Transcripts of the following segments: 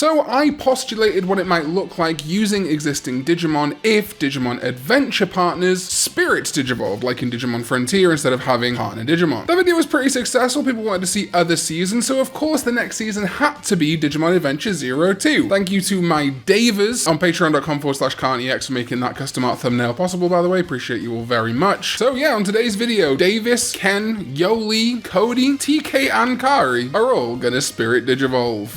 So I postulated what it might look like using existing Digimon if Digimon Adventure partners Spirit Digivolved, like in Digimon Frontier, instead of having Karn Digimon. The video was pretty successful, people wanted to see other seasons, so of course the next season had to be Digimon Adventure 02. Thank you to my Davers on patreon.com/Karn EX for making that custom art thumbnail possible, by the way, appreciate you all very much. So yeah, on today's video, Davis, Ken, Yolei, Cody, TK and Kari are all gonna Spirit Digivolve.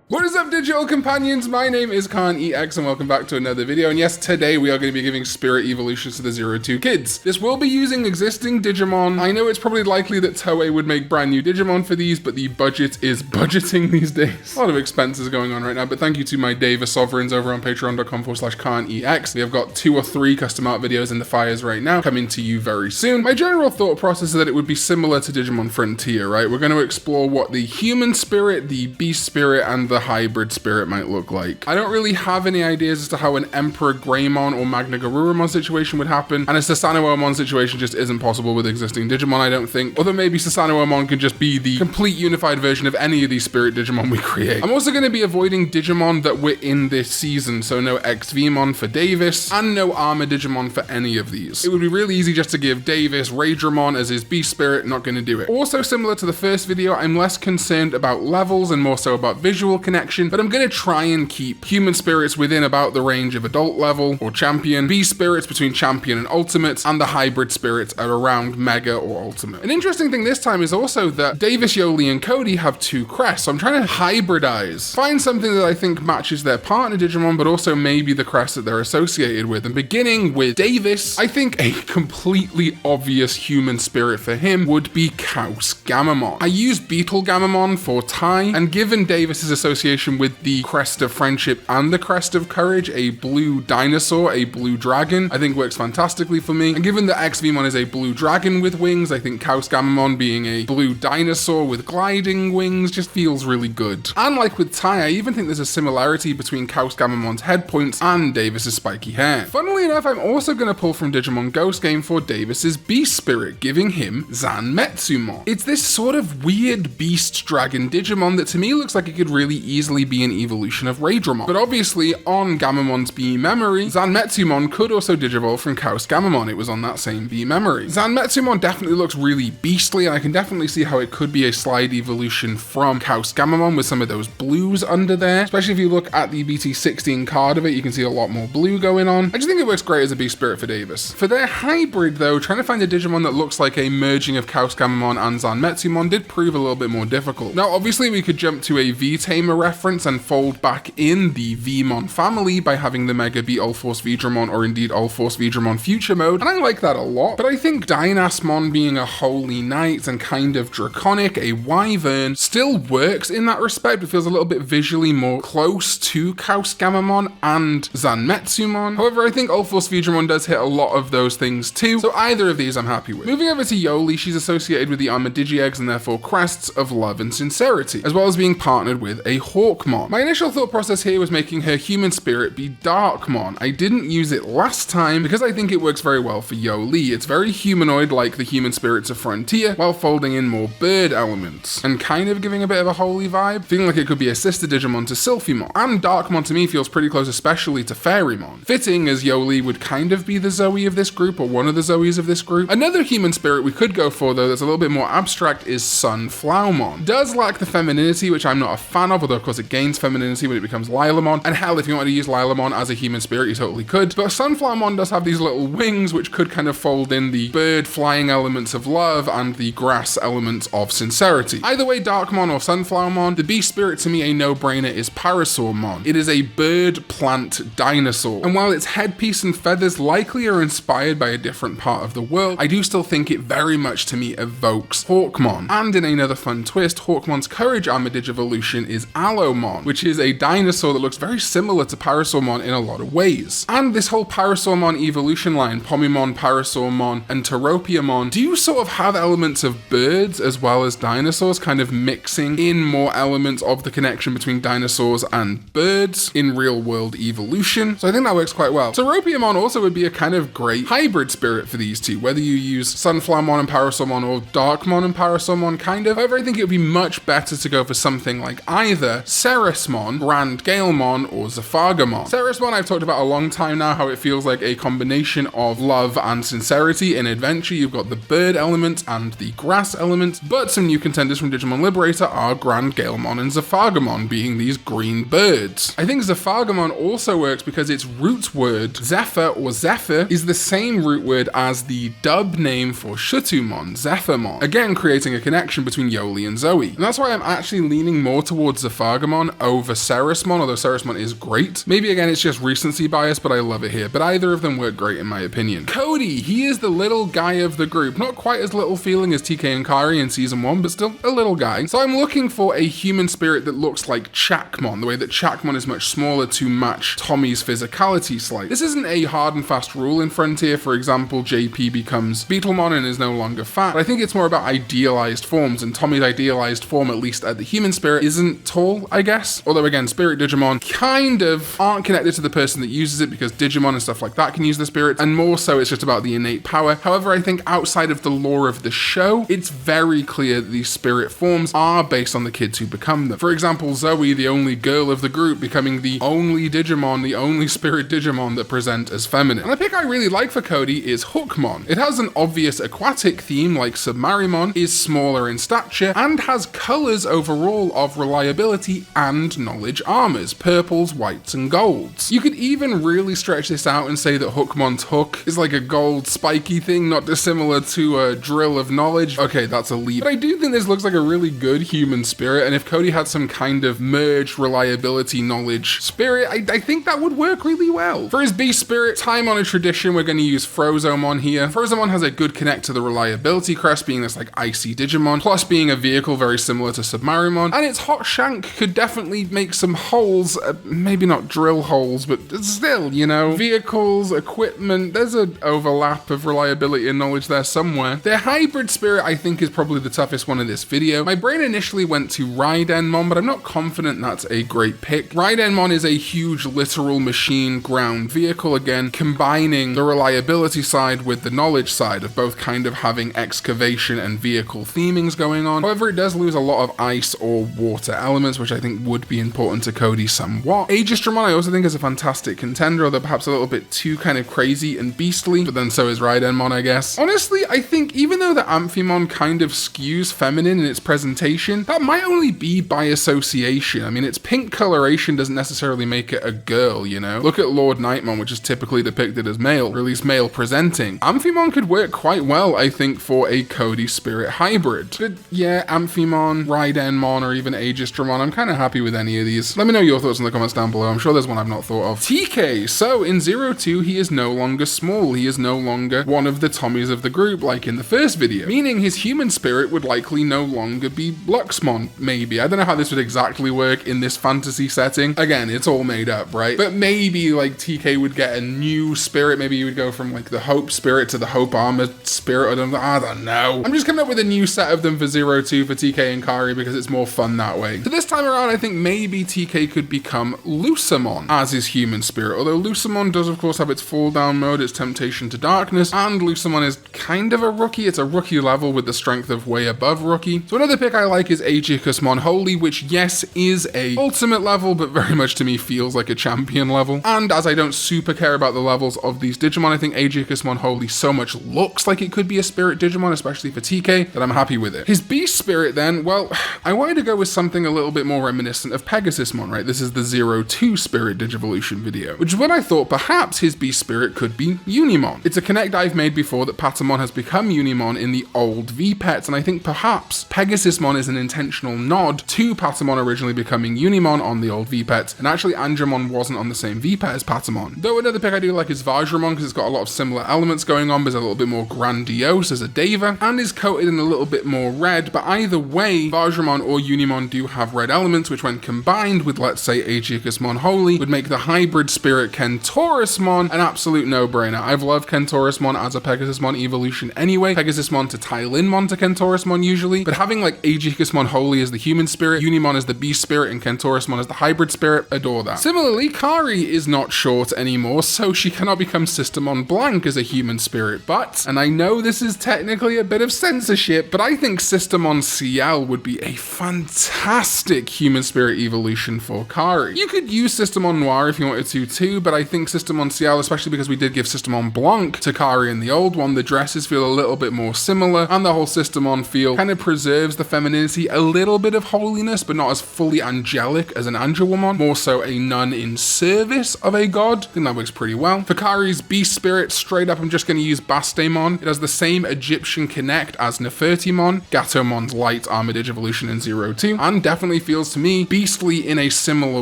What is up, digital companions? My name is Karn EX and welcome back to another video. And yes, today we are going to be giving spirit evolutions to the 02 kids. This will be using existing Digimon. I know it's probably likely that Toei would make brand new Digimon for these, but the budget is budgeting these days. A lot of expenses going on right now, but thank you to my Dava Sovereigns over on patreon.com/Karn EX. We have got 2 or 3 custom art videos in the fires right now, coming to you very soon. My general thought process is that it would be similar to Digimon Frontier, right? We're going to explore what the human spirit, the beast spirit, and the hybrid spirit might look like. I don't really have any ideas as to how an Emperor Greymon or Magna Garurumon situation would happen, and a Susanoo-Amon situation just isn't possible with existing Digimon, I don't think. Although maybe Susanoo-Amon could just be the complete unified version of any of these spirit Digimon we create. I'm also going to be avoiding Digimon that were in this season, so no XVmon for Davis, and no Armor Digimon for any of these. It would be really easy just to give Davis Raidramon as his beast spirit, not going to do it. Also similar to the first video, I'm less concerned about levels and more so about visual connection, but I'm going to try and keep human spirits within about the range of adult level or champion, beast spirits between champion and ultimate, and the hybrid spirits are around mega or ultimate. An interesting thing this time is also that Davis, Yolei, and Cody have 2 crests, so I'm trying to hybridize, find something that I think matches their partner Digimon, but also maybe the crest that they're associated with. And beginning with Davis, I think a completely obvious human spirit for him would be Kaus Gamamon. I use Beetle Gamamon for Tai, and given Davis's association with the crest of friendship and the crest of courage, a blue dinosaur, a blue dragon, I think works fantastically for me. And given that XVmon is a blue dragon with wings, I think Kaus Gamamon being a blue dinosaur with gliding wings just feels really good. And like with Tai, I even think there's a similarity between Kaus Gamamon's head points and Davis's spiky hair. Funnily enough, I'm also going to pull from Digimon Ghost Game for Davis's beast spirit, giving him Zanmetsumon. It's this sort of weird beast dragon Digimon that to me looks like it could really easily be an evolution of Raidramon. But obviously, on Gamamon's B memory, Zanmetsumon could also digivolve from Kaus Gamamon. It was on that same B memory. Zanmetsumon definitely looks really beastly, and I can definitely see how it could be a slide evolution from Kaus Gamamon with some of those blues under there. Especially if you look at the BT16 card of it, you can see a lot more blue going on. I just think it works great as a beast spirit for Davis. For their hybrid though, trying to find a Digimon that looks like a merging of Kaus Gamamon and Zanmetsumon did prove a little bit more difficult. Now obviously we could jump to a V-Tamer reference and fold back in the Vmon family by having the Mega be All-Force Veedramon or indeed All-Force Veedramon Future Mode, and I like that a lot, but I think Dynasmon being a Holy Knight and kind of draconic, a Wyvern, still works in that respect. It feels a little bit visually more close to Kaus Gamamon and Zanmetsumon. However, I think All-Force Veedramon does hit a lot of those things too, so either of these I'm happy with. Moving over to Yolei, she's associated with the Armor Digi-Eggs and therefore crests of love and sincerity, as well as being partnered with a Hawkmon. My initial thought process here was making her human spirit be Darkmon. I didn't use it last time because I think it works very well for Yolei. It's very humanoid like the human spirits of Frontier, while folding in more bird elements and kind of giving a bit of a holy vibe, feeling like it could be a sister Digimon to Sylphimon. And Darkmon to me feels pretty close, especially to Fairymon. Fitting, as Yolei would kind of be the Zoe of this group, or one of the Zoes of this group. Another human spirit we could go for though that's a little bit more abstract is Sunflowermon. Does lack the femininity, which I'm not a fan of, although of course it gains femininity when it becomes Lilamon, and hell, if you wanted to use Lilamon as a human spirit, you totally could. But Sunflowermon does have these little wings which could kind of fold in the bird flying elements of love and the grass elements of sincerity. Either way, Darkmon or Sunflowermon, the beast spirit to me a no-brainer is Parasaurmon. It is a bird plant dinosaur, and while its headpiece and feathers likely are inspired by a different part of the world, I do still think it very much to me evokes Hawkmon. And in another fun twist, Hawkmon's courage armor Digivolution is Aloe Parasomon, which is a dinosaur that looks very similar to Parasomon in a lot of ways. And this whole Parasomon evolution line, Pomimon, Parasomon, and Teropiamon, do sort of have elements of birds as well as dinosaurs, kind of mixing in more elements of the connection between dinosaurs and birds in real world evolution. So I think that works quite well. Teropiamon also would be a kind of great hybrid spirit for these two, whether you use Sunflowermon and Parasomon or Darkmon and Parasomon, kind of. However, I think it would be much better to go for something like either Ceresmon, Grand Galemon, or Zephagamon. Ceresmon I've talked about a long time now, how it feels like a combination of love and sincerity. In Adventure, you've got the bird element and the grass element, but some new contenders from Digimon Liberator are Grand Galemon and Zephagamon, being these green birds. I think Zephagamon also works because its root word, Zephyr or Zephyr, is the same root word as the dub name for Shutumon, Zephyrmon, again creating a connection between Yolei and Zoe. And that's why I'm actually leaning more towards Zephagamon over Ceresmon, although Ceresmon is great. Maybe again it's just recency bias, but I love it here. But either of them work great in my opinion. Cody, he is the little guy of the group. Not quite as little feeling as TK and Kari in season 1, but still a little guy. So I'm looking for a human spirit that looks like Chakmon, the way that Chakmon is much smaller to match Tommy's physicality slightly. This isn't a hard and fast rule in Frontier. For example, JP becomes Beetlemon and is no longer fat, but I think it's more about idealized forms, and Tommy's idealized form, at least at the human spirit, isn't tall, I guess. Although again, Spirit Digimon kind of aren't connected to the person that uses it, because Digimon and stuff like that can use the spirit, and more so it's just about the innate power. However, I think outside of the lore of the show, it's very clear that these spirit forms are based on the kids who become them. For example, Zoe, the only girl of the group, becoming the only Digimon, the only Spirit Digimon that present as feminine. And a pick I really like for Cody is Hookmon. It has an obvious aquatic theme like Submarimon, is smaller in stature, and has colors overall of reliability and knowledge armors, purples, whites, and golds. You could even really stretch this out and say that Hookmon's hook is like a gold spiky thing, not dissimilar to a drill of knowledge. Okay, that's a leap. But I do think this looks like a really good human spirit, and if Cody had some kind of merged reliability knowledge spirit, I think that would work really well. For his beast spirit, time-honored tradition, we're going to use Frozomon here. Frozomon has a good connect to the reliability crest, being this like icy Digimon, plus being a vehicle very similar to Submarimon, and its hot shank could definitely make some holes, maybe not drill holes, but still, you know, vehicles, equipment, there's an overlap of reliability and knowledge there somewhere. Their hybrid spirit, I think, is probably the toughest one in this video. My brain initially went to Raidenmon, but I'm not confident that's a great pick. Raidenmon is a huge literal machine ground vehicle, again, combining the reliability side with the knowledge side of both kind of having excavation and vehicle themings going on. However, it does lose a lot of ice or water elements, which I think would be important to Cody somewhat. Aegistramon I also think is a fantastic contender, although perhaps a little bit too kind of crazy and beastly, but then so is Raidenmon, I guess. Honestly, I think even though the Amphimon kind of skews feminine in its presentation, that might only be by association. I mean, its pink coloration doesn't necessarily make it a girl, you know? Look at Lord Nightmon, which is typically depicted as male, or at least male presenting. Amphimon could work quite well, I think, for a Cody spirit hybrid. But yeah, Amphimon, Raidenmon, or even Aegistramon, I'm kind of happy with any of these. Let me know your thoughts in the comments down below. I'm sure there's one I've not thought of. TK, so in 02, he is no longer small. He is no longer one of the Tommies of the group, like in the first video, meaning his human spirit would likely no longer be Luxmon, maybe. I don't know how this would exactly work in this fantasy setting. Again, it's all made up, right? But maybe like TK would get a new spirit. Maybe you would go from like the Hope spirit to the Hope Armored spirit. I don't know. I'm just coming up with a new set of them for 02 for TK and Kari because it's more fun that way. So this time around, I think maybe TK could become Lucemon as his human spirit, although Lucemon does of course have its fall down mode, its temptation to darkness, and Lucemon is kind of a rookie. It's a rookie level with the strength of way above rookie. So another pick I like is Aegicusmon Holy, which yes is a ultimate level, but very much to me feels like a champion level. And as I don't super care about the levels of these Digimon, I think Aegicusmon Holy so much looks like it could be a Spirit Digimon, especially for TK, that I'm happy with it. His beast spirit then, well, I wanted to go with something a little bit more reminiscent of Pegasusmon, right? This is the 02 Spirit Digivolution video, which is when I thought perhaps his beast spirit could be Unimon. It's a connect I've made before that Patamon has become Unimon in the old V-Pets, and I think perhaps Pegasusmon is an intentional nod to Patamon originally becoming Unimon on the old V-Pets, and actually Andromon wasn't on the same V-Pet as Patamon. Though another pick I do like is Vajramon because it's got a lot of similar elements going on, but it's a little bit more grandiose as a Deva, and is coated in a little bit more red, but either way, Vajramon or Unimon do have red elements, elements, which when combined with, let's say, Aegis-mon Holy, would make the hybrid spirit Kentaurus-mon an absolute no-brainer. I've loved Kentaurus-mon as a Pegasus-mon evolution anyway. Pegasus-mon to Tylin-mon to Kentaurus-mon usually, but having like Aegis-mon Holy as the human spirit, Unimon as the beast spirit, and Kentaurus-mon as the hybrid spirit, adore that. Similarly, Kari is not short anymore, so she cannot become Systemon Blanc as a human spirit, but, and I know this is technically a bit of censorship, but I think Systemon Ciel would be a fantastic human spirit evolution for Kari. You could use Systemon Noir if you wanted to too, but I think Systemon Ciel, especially because we did give Systemon Blanc to Kari in the old one, the dresses feel a little bit more similar, and the whole Systemon feel kind of preserves the femininity, a little bit of holiness, but not as fully angelic as an Angelwomon, more so a nun in service of a god. I think that works pretty well. For Kari's beast spirit, straight up I'm just going to use Bastemon. It has the same Egyptian connect as Nefertimon, Gatomon's light armored Digivolution in 02, and definitely feels to me beastly in a similar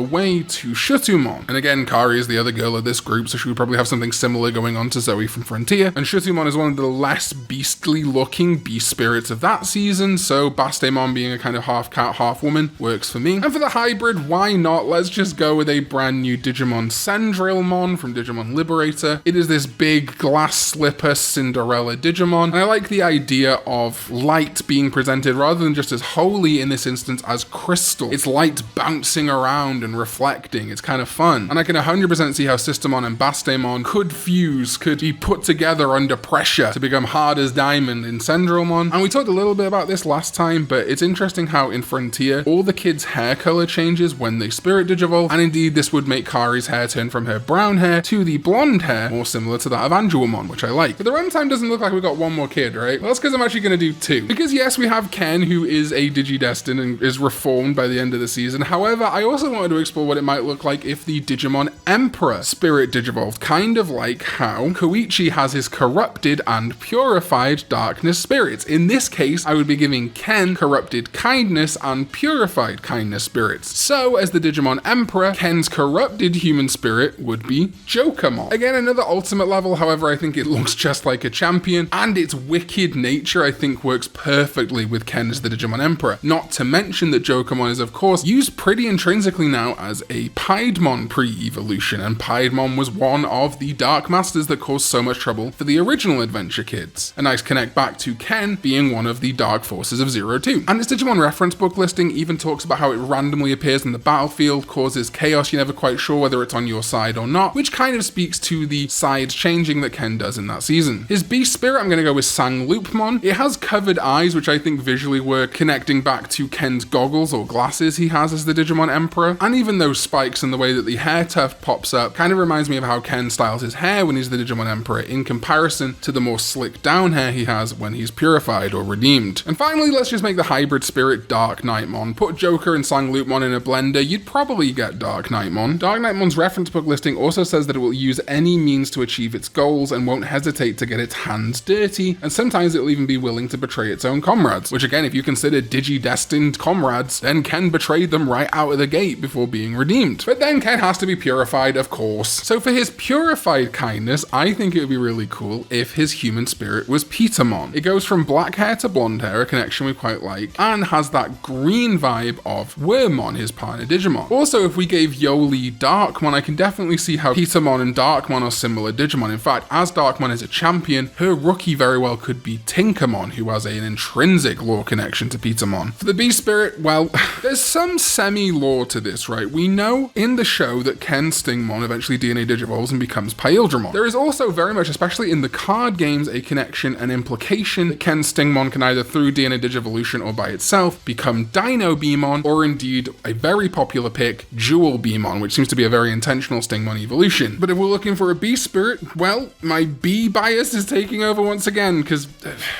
way to Shutumon. And again, Kari is the other girl of this group, so she would probably have something similar going on to Zoe from Frontier, and Shutumon is one of the less beastly looking beast spirits of that season, so Bastemon being a kind of half cat, half woman works for me. And for the hybrid, why not? Let's just go with a brand new Digimon Sendrilmon from Digimon Liberator. It is this big glass slipper Cinderella Digimon, and I like the idea of light being presented rather than just as holy in this instance as crystal. It's light bouncing around and reflecting. It's kind of fun. And I can 100% see how Systemon and Bastemon could fuse, could be put together under pressure to become hard as diamond in Sendrilmon. And we talked a little bit about this last time, but it's interesting how in Frontier, all the kids' hair color changes when they Spirit Digivolve, and indeed this would make Kari's hair turn from her brown hair to the blonde hair, more similar to that of Angelwomon, which I like. But the runtime doesn't look like we got one more kid, right? Well, that's because I'm actually going to do two. Because yes, we have Ken, who is a Digidestin and is reformed by the end of the season. However, I also wanted to explore what it might look like if the Digimon Emperor Spirit Digivolved, kind of like how Koichi has his corrupted and purified darkness spirits. In this case, I would be giving Ken corrupted kindness and purified kindness spirits. So, as the Digimon Emperor, Ken's corrupted human spirit would be Jokermon. Again, another ultimate level, however, I think it looks just like a champion, and its wicked nature, I think, works perfectly with Ken as the Digimon Emperor. Not to mention that Jokermon is, of course, used pretty intrinsically now as a Piedmon pre-evolution, and Piedmon was one of the Dark Masters that caused so much trouble for the original Adventure kids. A nice connect back to Ken being one of the Dark Forces of 02. And its Digimon reference book listing even talks about how it randomly appears in the battlefield, causes chaos, you're never quite sure whether it's on your side or not, which kind of speaks to the sides changing that Ken does in that season. His beast spirit, I'm going to go with Sangloopmon. It has covered eyes, which I think visually work, connecting back to Ken's goggles or glasses he has as the Digimon Emperor, and even those spikes and the way that the hair tuft pops up kind of reminds me of how Ken styles his hair when he's the Digimon Emperor in comparison to the more slick down hair he has when he's purified or redeemed. And finally, let's just make the hybrid spirit Dark Knightmon. Put Joker and Sangloopmon in a blender, you'd probably get Dark Knightmon. Dark Knightmon's reference book listing also says that it will use any means to achieve its goals and won't hesitate to get its hands dirty, and sometimes it will even be willing to betray its own comrades, which again, if you consider Digi-destined comrades, then Ken betrayed them right out of the gate before being redeemed. But then Ken has to be purified, of course. So for his purified kindness, I think it would be really cool if his human spirit was Petermon. It goes from black hair to blonde hair, a connection we quite like, and has that green vibe of Wormmon, his partner Digimon. Also, if we gave Yolei Darkmon, I can definitely see how Petermon and Darkmon are similar Digimon. In fact, as Darkmon is a champion, her rookie very well could be Tinkermon, who has an intrinsic lore connection to Petermon. For the beast spirit, well, there's some semi-lore to this, right? We know in the show that Ken Stingmon eventually DNA Digivolves and becomes Paildramon. There is also very much, especially in the card games, a connection and implication that Ken Stingmon can either through DNA Digivolution or by itself become Dino Beamon, or indeed a very popular pick, Jewel Beamon, which seems to be a very intentional Stingmon evolution. But if we're looking for a beast spirit, well, my B bias is taking over once again, because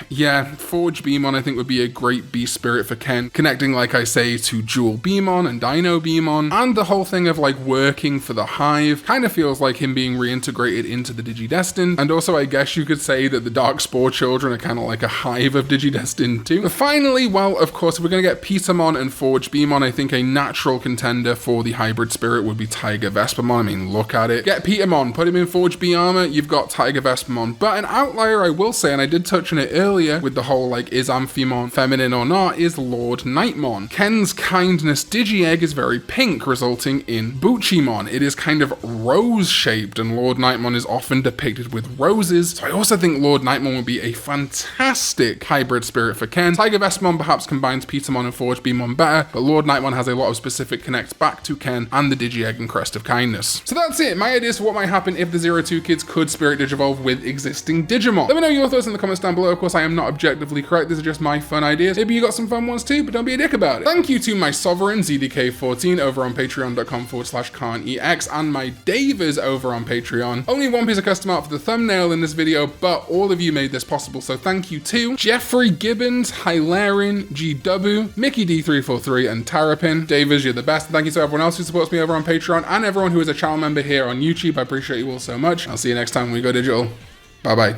yeah, Forge Beamon I think would be a great beast spirit for Ken, connecting, like I say, to Jewel Beamon and Dino Beamon, and the whole thing of like working for the Hive kind of feels like him being reintegrated into the Digidestined. And also I guess you could say that the Darkspore children are kind of like a hive of Digidestined too. But finally, well, of course, if we're going to get Petermon and Forge Beamon, I think a natural contender for the hybrid spirit would be Tiger Vespermon. I mean, look at it. Get Petermon, put him in Forge B armor, you've got Tiger Vespermon. But an outlier I will say, and I did touch on it earlier with the whole like, is Amphimon feminine or not, is Lord Nightmon. Ken's kind Kindness Digi-Egg is very pink, resulting in Buchimon. It is kind of rose-shaped, and Lord Nightmon is often depicted with roses, so I also think Lord Nightmon would be a fantastic hybrid spirit for Ken. Tiger Vestmon perhaps combines Petermon and Forge Beamon better, but Lord Nightmon has a lot of specific connects back to Ken and the Digi-Egg and Crest of Kindness. So that's it, my ideas for what might happen if the 02 kids could Spirit Digivolve with existing Digimon. Let me know your thoughts in the comments down below. Of course, I am not objectively correct, these are just my fun ideas. Maybe you got some fun ones too, but don't be a dick about it. Thank you to my Sovereign ZDK14 over on patreon.com/Karn EX and my Davers over on Patreon. Only one piece of custom art for the thumbnail in this video, but all of you made this possible, so thank you to Jeffrey Gibbons, Hilarion, GW, Mickey D343, and Tarapin. Davers, you're the best. Thank you to everyone else who supports me over on Patreon and everyone who is a channel member here on YouTube. I appreciate you all so much. I'll see you next time when we go digital. Bye bye.